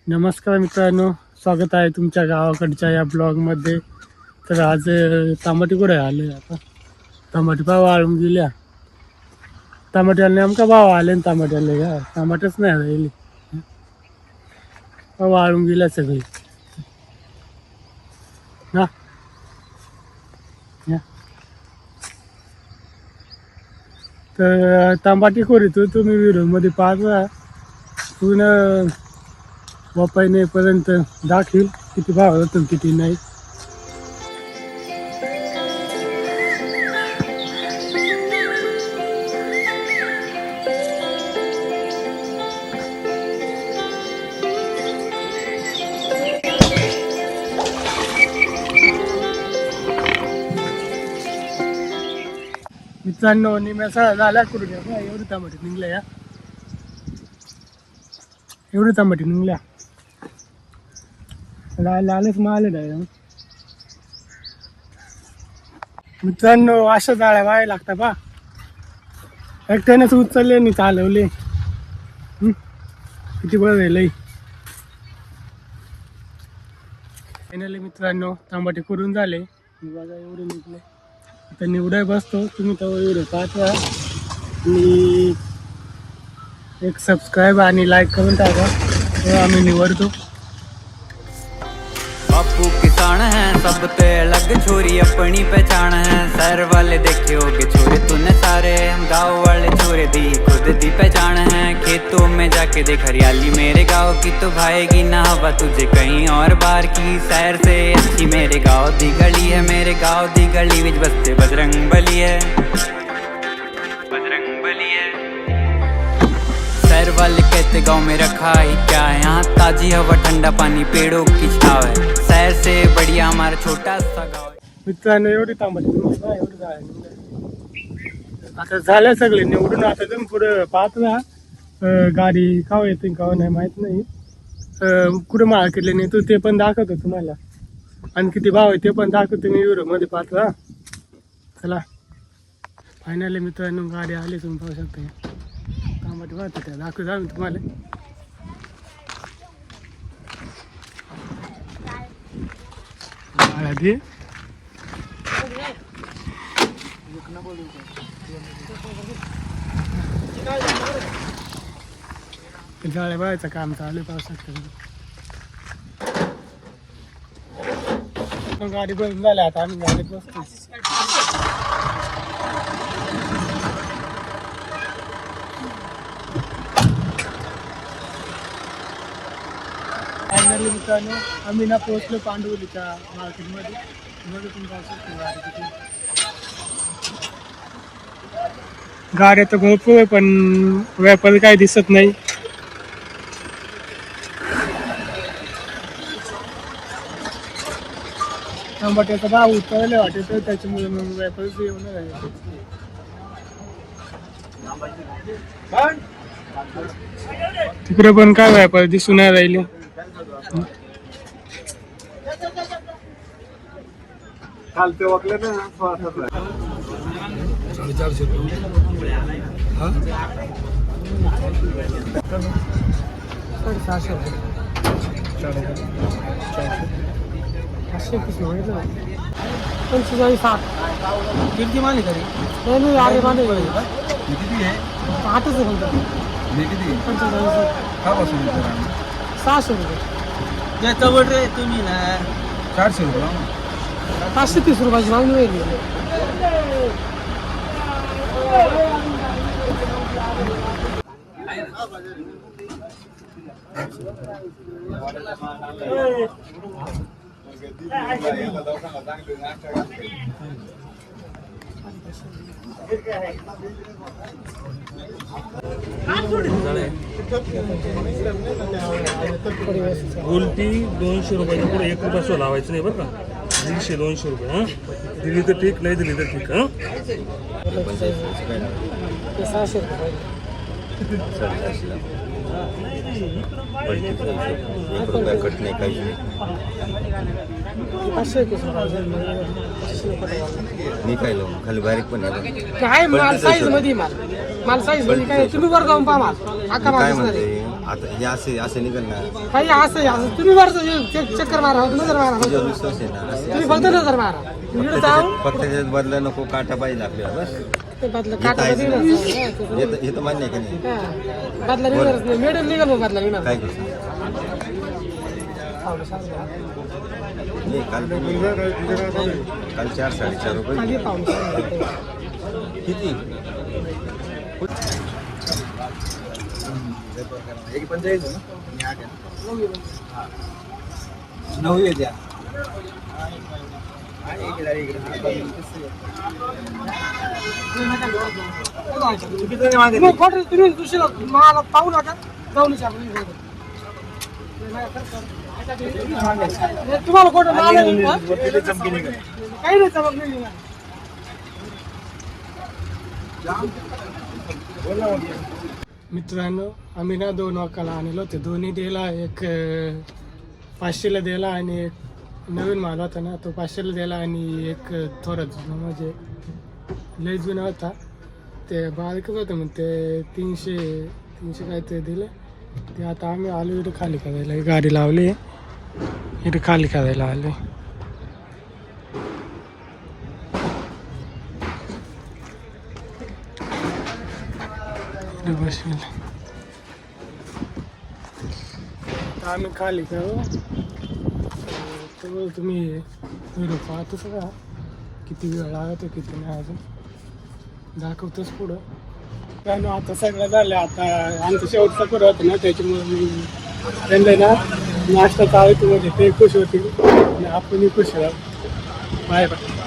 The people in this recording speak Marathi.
नमस्कार मित्रांनो, स्वागत आहे तुमच्या गावाकडच्या या ब्लॉगमध्ये. तर आज टमाटे कुठे आले आता टमाटे भाव वाळून गेल्या. टमाट्याला नेमका भाव आले ना टमाट्याला का टमाटच नाही राहिले, वाळून गेल्या सगळी ना. तर टमाटे करीतो तुम्ही व्हिडिओमध्ये पाहता पूर्ण वापाय नाहीपर्यंत दाखील किती भाव होतो किती नाही. मित्रांनो निम्या सगळ्या झाल्या करून घ्या. एवढी टमाटे निघल्या या, एवढी टमाटे निघल्या. लालच माल आहे. मित्रांनो अशा जाळ्या वाया लागतात बा. एकट्यानेच उचलले आणि चालवले. किती बरं आहे लई. फायनली मित्रांनो टमाटे करून झाले. बघा एवढे निघले. आता निवडाय बसतो. तुम्ही तेव्हा व्हिडिओ पाहता आणि एक सबस्क्राईब आणि लाईक करून टाका, तेव्हा आम्ही निवडतो. बापू किसान है सब पे अलग छोरी अपनी पहचान है. शहर वाले देखे होगे छोरे तूने सारे, हम गाँव वाले छोरे दी खुद दी पहचान है. खेतों में जाके देख हरियाली मेरे गाँव की, तो भाएगी ना हवा तुझे कहीं और बाहर की. शहर से अच्छी मेरे गाँव दी गली है, मेरे गाँव दी गली विच बसते बजरंग बली है, बजरंग बली है. शहर वाले कहते गाँव में रखा ही क्या है, यहाँ ताजी हवा ठंडा पानी पेड़ों की छाव है. शहर से बढ़िया हमारा छोटा सा गाँव है. मित्रांनो एवढी टमाटे एवढी झाले. आता झाल्या सगळे निवडून. आता तुम्ही पुढे पाहत ना गाडी काव येते काव नाही माहित नाही. कुठे मार्केटला नेतो ते पण दाखवतो तुम्हाला, आणि किती भाव आहे ते पण दाखवतो मी व्हिडिओमध्ये पाहतो. चला फायनली मित्रांनो गाडी आली, तुम्ही पाहू शकता. टमाटे पाहतो त्या दाखवतो आम्ही तुम्हाला. हळदी जाळ्या बाळायचं काम चालू पावसात. गाडी बंद झाली. आता आम्ही गाडीत बसतो. फायनली मित्रांनो आम्ही ना पोहोचलो पांडुवलीच्या मार्केटमध्ये. मध्ये तुम्ही पाहू शकतो गाड्या तर भरपूर आहे, पण व्यापारी काही दिसत नाही. टमाट्याचा भाव उतरले वाटत, त्याच्यामुळे मग व्यापारीच येऊन राहिले. तिकडे पण काय व्यापारी दिसून नाही राहिले. खालते वाकले ना 400 रुपये. हाँ 650 किती माली करी नाही आले माने किती आहे 8च आहे फक्त. मी किती 45 का बसून 600 रुपये. याचा वड रे तुम्ही ना 400 रुपये. 530 रुपयाची मागणी वेगळी. उलटी 200 रुपयाची पुढे 1 रुपया सुद्धा लावायचं नाही बरं का. 150-200 रुपये. हां दिली तर ठीक, नाही दिली तर ठीक. हां 600 रुपये. कट नाही काही नाही. 521 रुपये. मी काय लावून खाली बारीक पण आहे. काय माल साईज मध्ये माल साईज मध्ये काय तुम्ही वर जाऊन पहा माल. आका माल काय दिसणार म्हणते आहे. आता हे असे निघल ना काही असं तुम्ही बरं चक्कर मारा नजर मारा तुझ्यावर विश्वास आहे ना तुम्ही फक्त नजर मारा इकडे जाऊ फक्त त्याच्यात बदला नको काटा पाहिजे आपल्याला बस ते बदला हे काटा तर निघणार हे तर मान्य आहे की नाही बदला निघणारच नाही मेडल निघाल मग बदला निघणार काय करतो काल 4-4.5 रुपये किती एक 45 ना 9 द्या तुम्ही दुसऱ्या मला पाहू नका जाऊन तुम्हाला खोटं काही नाही चमक नाही मित्रांनो आम्ही ना 2 वाकाला आणलो होते दोन्ही दिला एक 500ला दिला आणि एक नवीन माल होता ना तो 500ला दिला आणि एक थोडा जुना म्हणजे लय जुना होता ते बारीकच होतं मग ते 300 काय ते दिले ते आता आम्ही आलो इथं खाली करायला गाडी लावली इथं खाली करायला आले बसले आम्ही खाली करू तर तुम्ही व्हिडिओ पाहतोच का किती वेळ लागतो किती नाही अजून दाखवतोच पुढं काय ना आता सगळं झालं आता आमचं शेवटचं करू होतं ना त्याच्यामुळे मी त्यांना ना नाश्ता चालू म्हणजे ते खुश होतील आणि आपणही खुश राहू बाय बाय